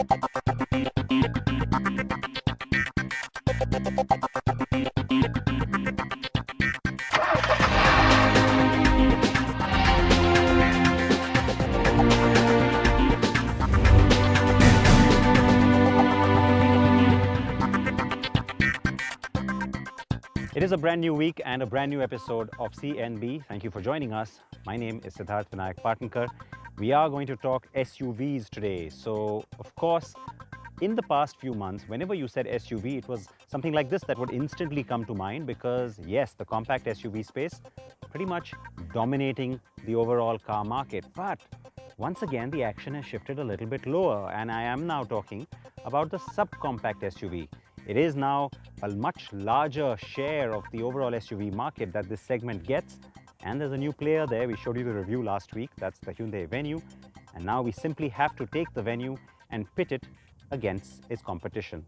It is a brand new week and a brand new episode of CNB. Thank you for joining us. My name is Siddharth Vinayak Patnankar. We are going to talk SUVs today. So, of course, in the past few months, whenever you said SUV, it was something like this that would instantly come to mind because, yes, the compact SUV space pretty much dominating the overall car market. But once again, the action has shifted a little bit lower, and I am now talking about the subcompact SUV. It is now a much larger share of the overall SUV market that this segment gets. And there's a new player there. We showed you the review last week. That's the Hyundai Venue. And now we simply have to take the Venue and pit it against its competition.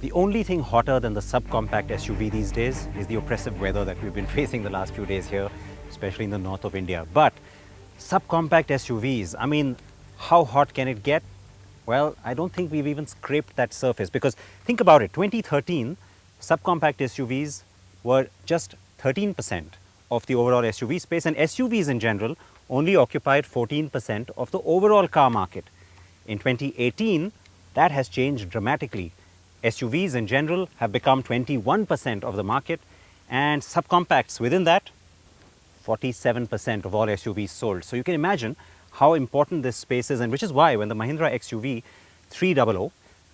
The only thing hotter than the subcompact SUV these days is the oppressive weather that we've been facing the last few days here, especially in the north of India. But subcompact SUVs, I mean, how hot can it get? Well, I don't think we've even scraped that surface because think about it, 2013, subcompact SUVs were just 13% of the overall SUV space, and SUVs in general only occupied 14% of the overall car market. In 2018, that has changed dramatically. SUVs in general have become 21% of the market, and subcompacts within that, 47% of all SUVs sold. So you can imagine how important this space is, and which is why when the Mahindra XUV300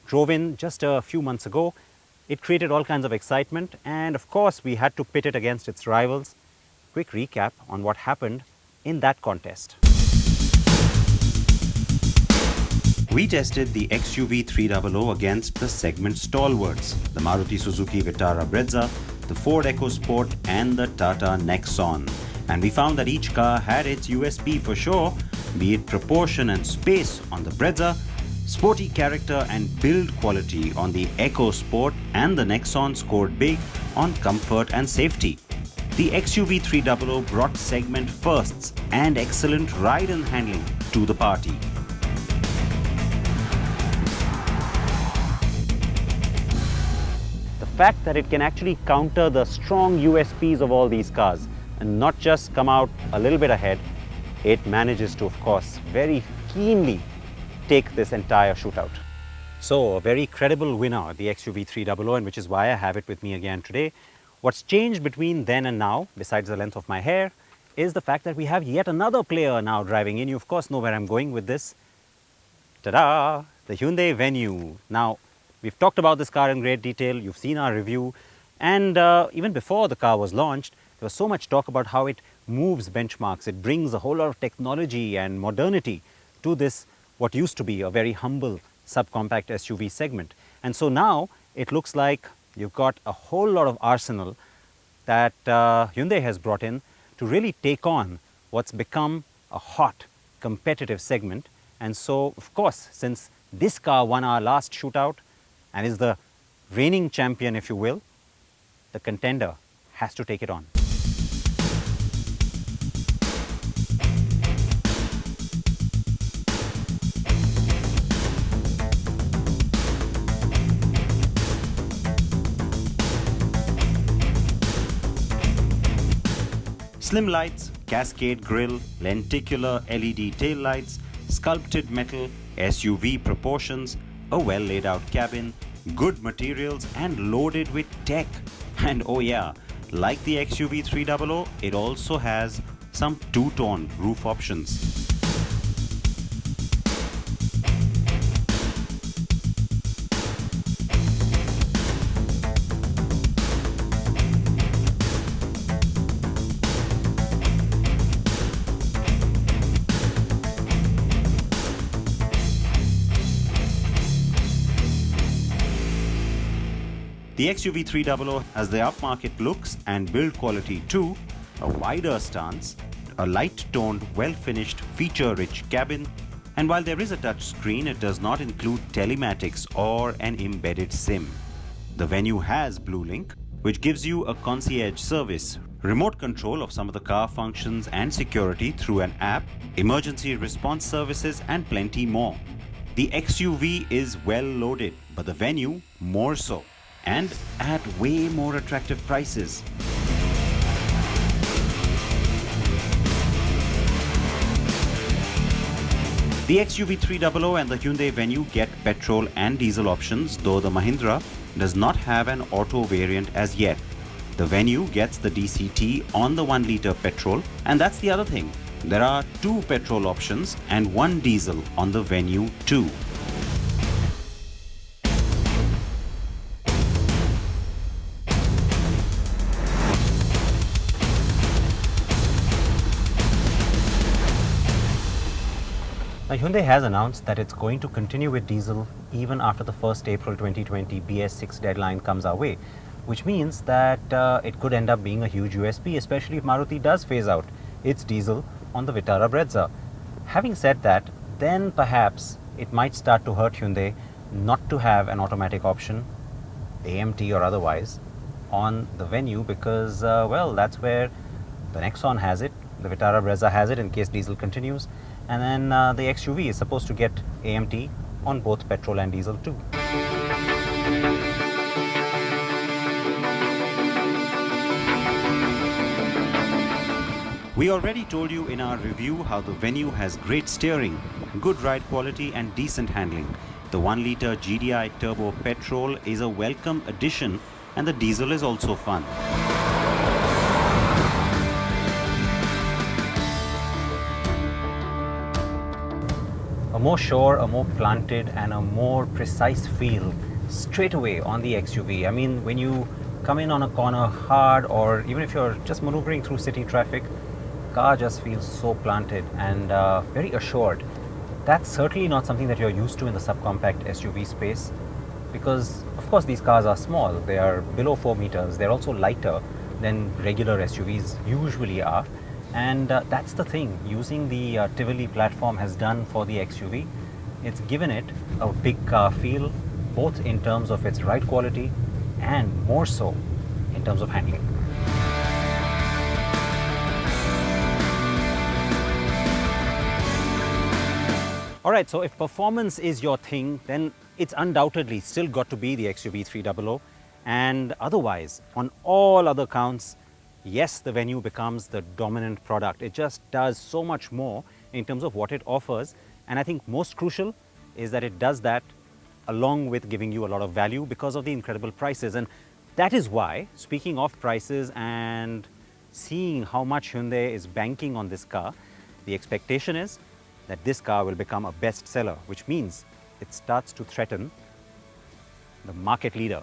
drove in just a few months ago, it created all kinds of excitement, and of course we had to pit it against its rivals. Quick recap on what happened in that contest. We tested the XUV300 against the segment stalwarts, the Maruti Suzuki Vitara Brezza, the Ford EcoSport and the Tata Nexon. And we found that each car had its USP for sure, be it proportion and space on the Brezza, sporty character and build quality on the EcoSport, and the Nexon scored big on comfort and safety. The XUV300 brought segment firsts and excellent ride and handling to the party. The fact that it can actually counter the strong USPs of all these cars and not just come out a little bit ahead, it manages to, of course, very keenly take this entire shootout. So, a very credible winner, the XUV300, and which is why I have it with me again today. What's changed between then and now, besides the length of my hair, is the fact that we have yet another player now driving in. You, of course, know where I'm going with this. Ta-da! The Hyundai Venue. Now, we've talked about this car in great detail. You've seen our review. And even before the car was launched, there was so much talk about how it moves benchmarks. It brings a whole lot of technology and modernity to this, what used to be a very humble subcompact SUV segment. And so now it looks like you've got a whole lot of arsenal that Hyundai has brought in to really take on what's become a hot competitive segment. And so, of course, since this car won our last shootout and is the reigning champion, if you will, the contender has to take it on. Slim lights, cascade grille, lenticular LED taillights, sculpted metal, SUV proportions, a well laid out cabin, good materials and loaded with tech. And oh yeah, like the XUV300, it also has some two-tone roof options. The XUV300 has the upmarket looks and build quality too, a wider stance, a light-toned, well-finished, feature-rich cabin, and while there is a touch screen, it does not include telematics or an embedded SIM. The Venue has BlueLink, which gives you a concierge service, remote control of some of the car functions and security through an app, emergency response services and plenty more. The XUV is well loaded, but the Venue more so, and at way more attractive prices. The XUV300 and the Hyundai Venue get petrol and diesel options, though the Mahindra does not have an auto variant as yet. The Venue gets the DCT on the 1 litre petrol, and that's the other thing. There are 2 petrol options and 1 diesel on the Venue too. Now, Hyundai has announced that it's going to continue with diesel even after the 1st April 2020 BS6 deadline comes our way, which means that it could end up being a huge USP, especially if Maruti does phase out its diesel on the Vitara Brezza. Having said that, then perhaps it might start to hurt Hyundai not to have an automatic option, AMT or otherwise, on the Venue because, well, that's where the Nexon has it, the Vitara Brezza has it in case diesel continues, and then the XUV is supposed to get AMT on both petrol and diesel too. We already told you in our review how the Venue has great steering, good ride quality and decent handling. The 1 litre GDI turbo petrol is a welcome addition and the diesel is also fun. A more sure, a more planted and a more precise feel straight away on the XUV. I mean, when you come in on a corner hard or even if you're just maneuvering through city traffic, car just feels so planted and very assured. That's certainly not something that you're used to in the subcompact SUV space because, of course, these cars are small. They are below 4 meters. They're also lighter than regular SUVs usually are. And that's the thing, using the Tivoli platform has done for the XUV. It's given it a big car feel, both in terms of its ride quality and more so in terms of handling. Alright, so if performance is your thing, then it's undoubtedly still got to be the XUV300. And otherwise, on all other counts, yes, the Venue becomes the dominant product. It just does so much more in terms of what it offers. And I think most crucial is that it does that along with giving you a lot of value because of the incredible prices. And that is why, speaking of prices and seeing how much Hyundai is banking on this car, the expectation is that this car will become a bestseller, which means it starts to threaten the market leader.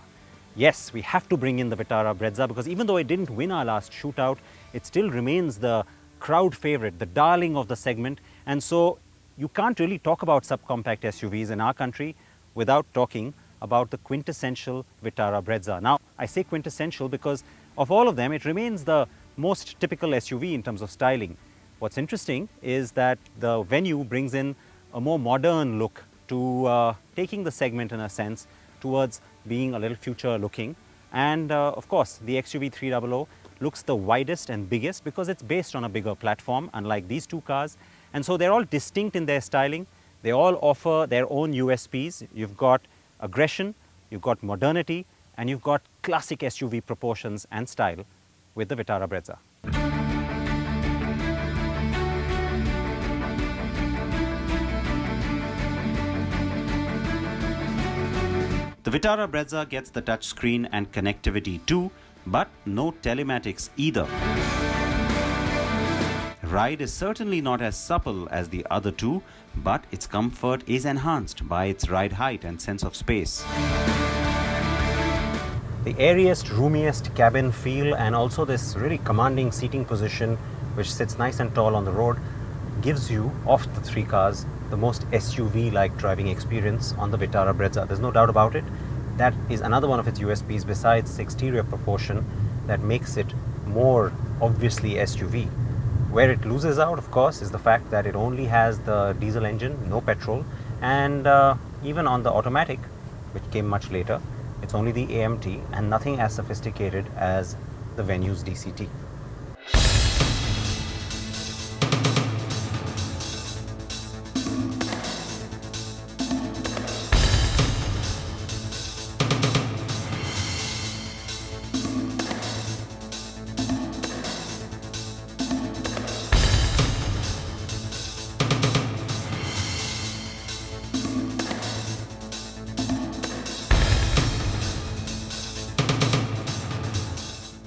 Yes, we have to bring in the Vitara Brezza because even though it didn't win our last shootout, it still remains the crowd favorite, the darling of the segment. And so you can't really talk about subcompact SUVs in our country without talking about the quintessential Vitara Brezza. Now, I say quintessential because of all of them, it remains the most typical SUV in terms of styling. What's interesting is that the Venue brings in a more modern look to taking the segment in a sense towards being a little future looking. And of course, the XUV300 looks the widest and biggest because it's based on a bigger platform, unlike these two cars. And so they're all distinct in their styling. They all offer their own USPs. You've got aggression, you've got modernity, and you've got classic SUV proportions and style with the Vitara Brezza. The Vitara Brezza gets the touchscreen and connectivity too, but no telematics either. Ride is certainly not as supple as the other two, but its comfort is enhanced by its ride height and sense of space. The airiest, roomiest cabin feel and also this really commanding seating position which sits nice and tall on the road gives you, of the three cars, the most SUV-like driving experience on the Vitara Brezza. There's no doubt about it. That is another one of its USPs besides its exterior proportion that makes it more obviously SUV. Where it loses out, of course, is the fact that it only has the diesel engine, no petrol, and even on the automatic, which came much later, it's only the AMT and nothing as sophisticated as the Venue's DCT.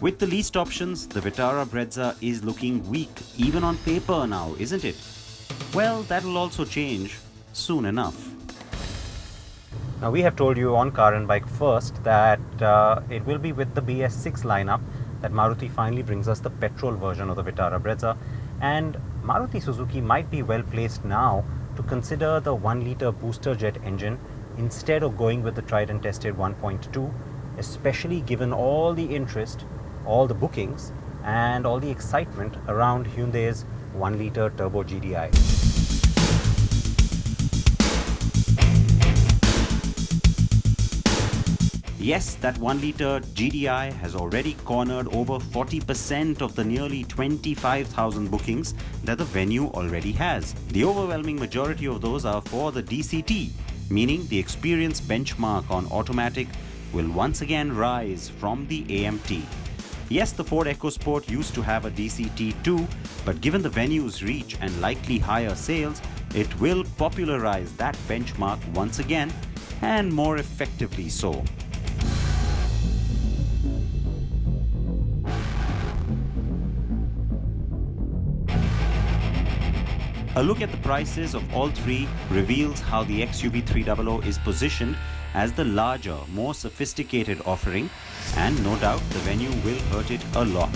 With the least options, the Vitara Brezza is looking weak even on paper now, isn't it? Well, that'll also change soon enough. Now, we have told you on Car and Bike First that it will be with the BS6 lineup that Maruti finally brings us the petrol version of the Vitara Brezza, and Maruti Suzuki might be well placed now to consider the 1-litre booster jet engine instead of going with the tried and tested 1.2, especially given all the interest, all the bookings and all the excitement around Hyundai's 1-litre turbo GDI. Yes, that 1-litre GDI has already cornered over 40% of the nearly 25,000 bookings that the Venue already has. The overwhelming majority of those are for the DCT, meaning the experience benchmark on automatic will once again rise from the AMT. Yes, the Ford EcoSport used to have a DCT too, but given the Venue's reach and likely higher sales, it will popularize that benchmark once again, and more effectively so. A look at the prices of all three reveals how the XUV300 is positioned as the larger, more sophisticated offering, and no doubt the Venue will hurt it a lot.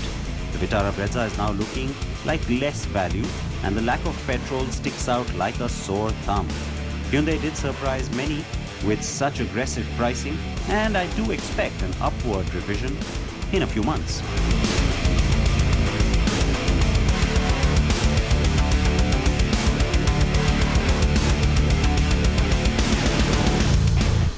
The Vitara Brezza is now looking like less value, and the lack of petrol sticks out like a sore thumb. Hyundai did surprise many with such aggressive pricing, and I do expect an upward revision in a few months.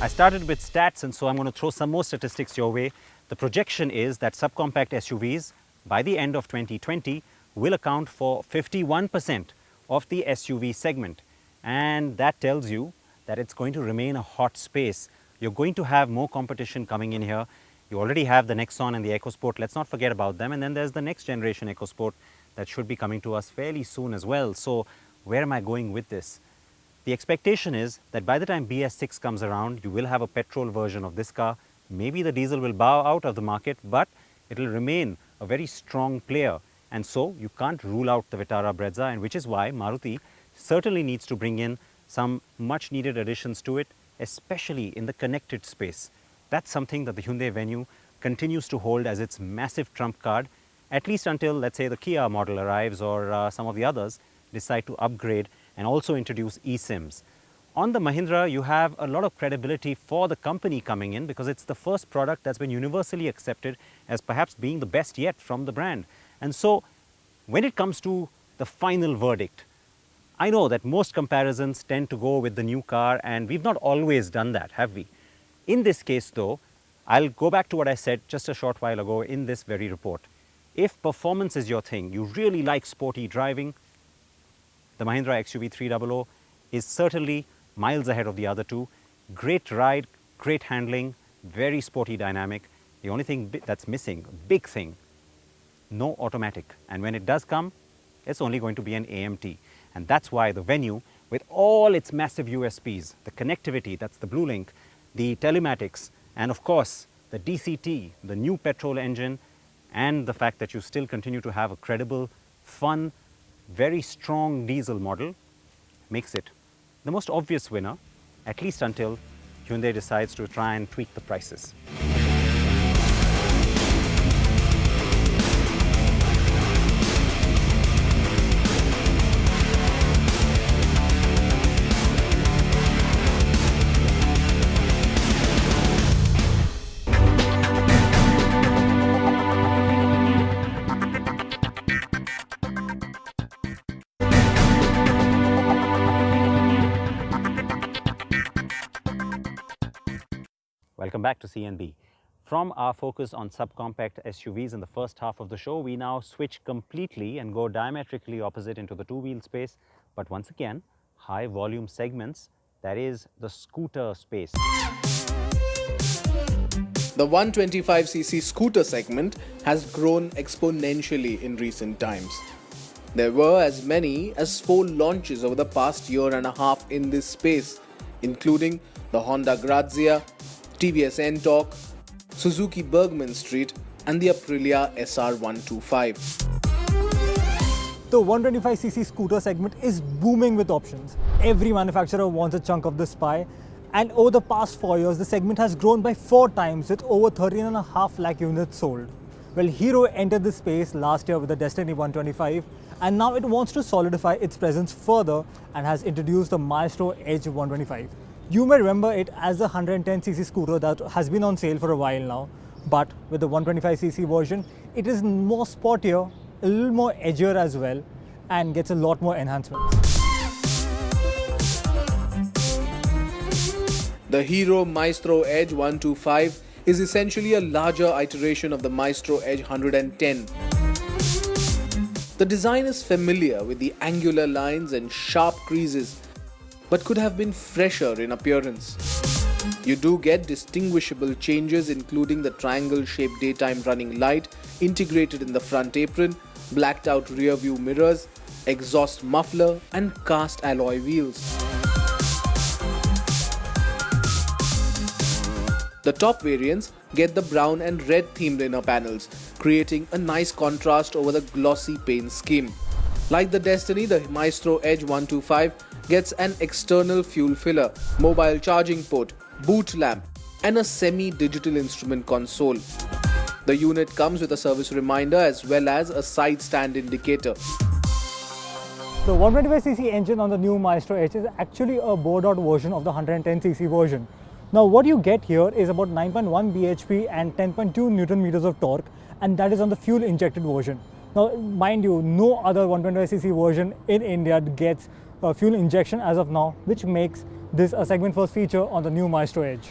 I started with stats, and so I'm going to throw some more statistics your way. The projection is that subcompact SUVs by the end of 2020 will account for 51% of the SUV segment, and that tells you that it's going to remain a hot space. You're going to have more competition coming in here. You already have the Nexon and the EcoSport, let's not forget about them, and then there's the next generation EcoSport that should be coming to us fairly soon as well. So where am I going with this? The expectation is that by the time BS6 comes around, you will have a petrol version of this car. Maybe the diesel will bow out of the market, but it will remain a very strong player. And so you can't rule out the Vitara Brezza, and which is why Maruti certainly needs to bring in some much needed additions to it, especially in the connected space. That's something that the Hyundai Venue continues to hold as its massive trump card, at least until, let's say, the Kia model arrives or some of the others decide to upgrade and also introduce eSIMs. On the Mahindra, you have a lot of credibility for the company coming in because it's the first product that's been universally accepted as perhaps being the best yet from the brand. And so when it comes to the final verdict, I know that most comparisons tend to go with the new car, and we've not always done that, have we? In this case though, I'll go back to what I said just a short while ago in this very report. If performance is your thing, you really like sporty driving, the Mahindra XUV300 is certainly miles ahead of the other two. Great ride, great handling, very sporty dynamic. The only thing that's missing, big thing, no automatic. And when it does come, it's only going to be an AMT. And that's why the Venue, with all its massive USPs, the connectivity, that's the Blue Link, the telematics, and of course, the DCT, the new petrol engine, and the fact that you still continue to have a credible, fun, very strong diesel model, makes it the most obvious winner, at least until Hyundai decides to try and tweak the prices. Welcome back to CNB. From our focus on subcompact SUVs in the first half of the show, we now switch completely and go diametrically opposite into the two-wheel space, but once again, high volume segments, that is the scooter space. The 125cc scooter segment has grown exponentially in recent times. There were as many as 4 launches over the past year and a half in this space, including the Honda Grazia, TVS NTorq, Suzuki Bergman Street, and the Aprilia SR125. The 125cc scooter segment is booming with options. Every manufacturer wants a chunk of this pie, and over the past 4 years, the segment has grown by 4 times with over 13.5 lakh units sold. Well, Hero entered this space last year with the Destini 125, and now it wants to solidify its presence further and has introduced the Maestro Edge 125. You may remember it as the 110cc scooter that has been on sale for a while now, but with the 125cc version, it is more sportier, a little more edgier as well, and gets a lot more enhancements. The Hero Maestro Edge 125 is essentially a larger iteration of the Maestro Edge 110. The design is familiar with the angular lines and sharp creases, but could have been fresher in appearance. You do get distinguishable changes, including the triangle-shaped daytime running light integrated in the front apron, blacked out rear view mirrors, exhaust muffler and cast alloy wheels. The top variants get the brown and red themed inner panels, creating a nice contrast over the glossy paint scheme. Like the Destini, the Maestro Edge 125 gets an external fuel filler, mobile charging port, boot lamp and a semi-digital instrument console. The unit comes with a service reminder as well as a side stand indicator. The 125cc engine on the new Maestro Edge is actually a bored-out version of the 110cc version. Now what you get here is about 9.1 bhp and 10.2 Newton meters of torque, and that is on the fuel injected version. Now mind you, no other 125cc version in India gets fuel injection as of now, which makes this a segment first feature on the new Maestro Edge.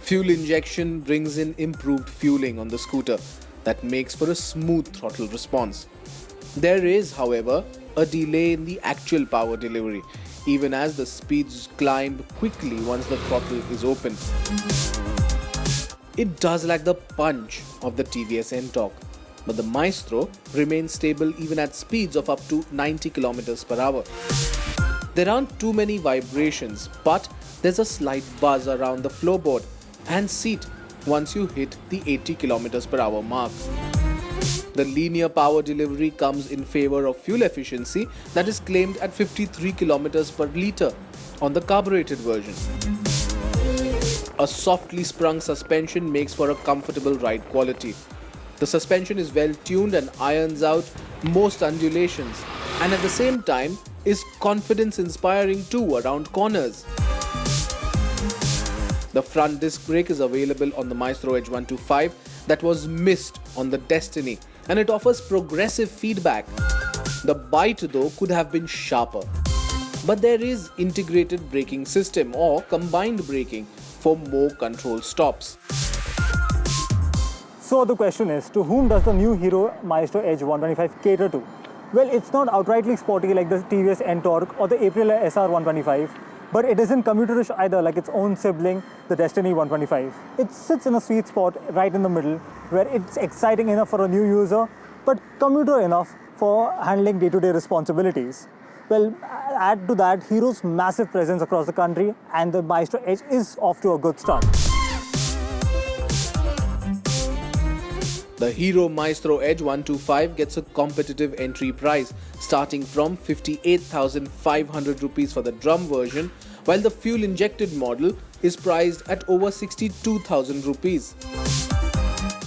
Fuel injection brings in improved fueling on the scooter that makes for a smooth throttle response. There is, however, a delay in the actual power delivery, even as the speeds climb quickly once the throttle is open. It does lack the punch of the TVS NTorq, but the Maestro remains stable even at speeds of up to 90 km per hour. There aren't too many vibrations, but there's a slight buzz around the floorboard and seat once you hit the 80 km per hour mark. The linear power delivery comes in favor of fuel efficiency that is claimed at 53 km per litre on the carbureted version. A softly sprung suspension makes for a comfortable ride quality. The suspension is well tuned and irons out most undulations, and at the same time is confidence inspiring too around corners. The front disc brake is available on the Maestro Edge 125 that was missed on the Destini, and it offers progressive feedback. The bite though could have been sharper. But there is integrated braking system or combined braking for more controlled stops. So the question is, to whom does the new Hero Maestro Edge 125 cater to? Well, it's not outrightly sporty like the TVS NTorq or the Aprilia SR125, but it isn't commuterish either like its own sibling, the Destini 125. It sits in a sweet spot right in the middle, where it's exciting enough for a new user, but commuter enough for handling day-to-day responsibilities. Well, add to that Hero's massive presence across the country, and the Maestro Edge is off to a good start. The Hero Maestro Edge 125 gets a competitive entry price starting from 58,500 rupees for the drum version, while the fuel-injected model is priced at over 62,000 rupees.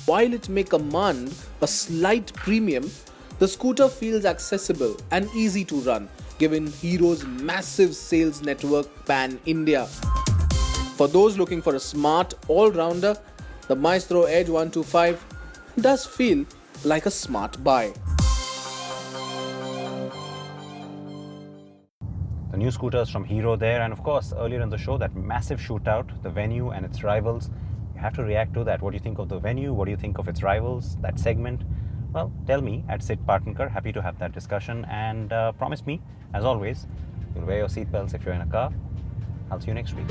While it may command a slight premium, the scooter feels accessible and easy to run, given Hero's massive sales network pan-India. For those looking for a smart all-rounder, the Maestro Edge 125 does feel like a smart buy. The new scooters from Hero there, and of course earlier in the show that massive shootout, the Venue and its rivals. You have to react to that. What do you think of the Venue? What do you think of its rivals, that segment? Well, tell me at Sid Partnkar. Happy to have that discussion, and promise me, as always, you'll wear your seatbelts if you're in a car. I'll see you next week.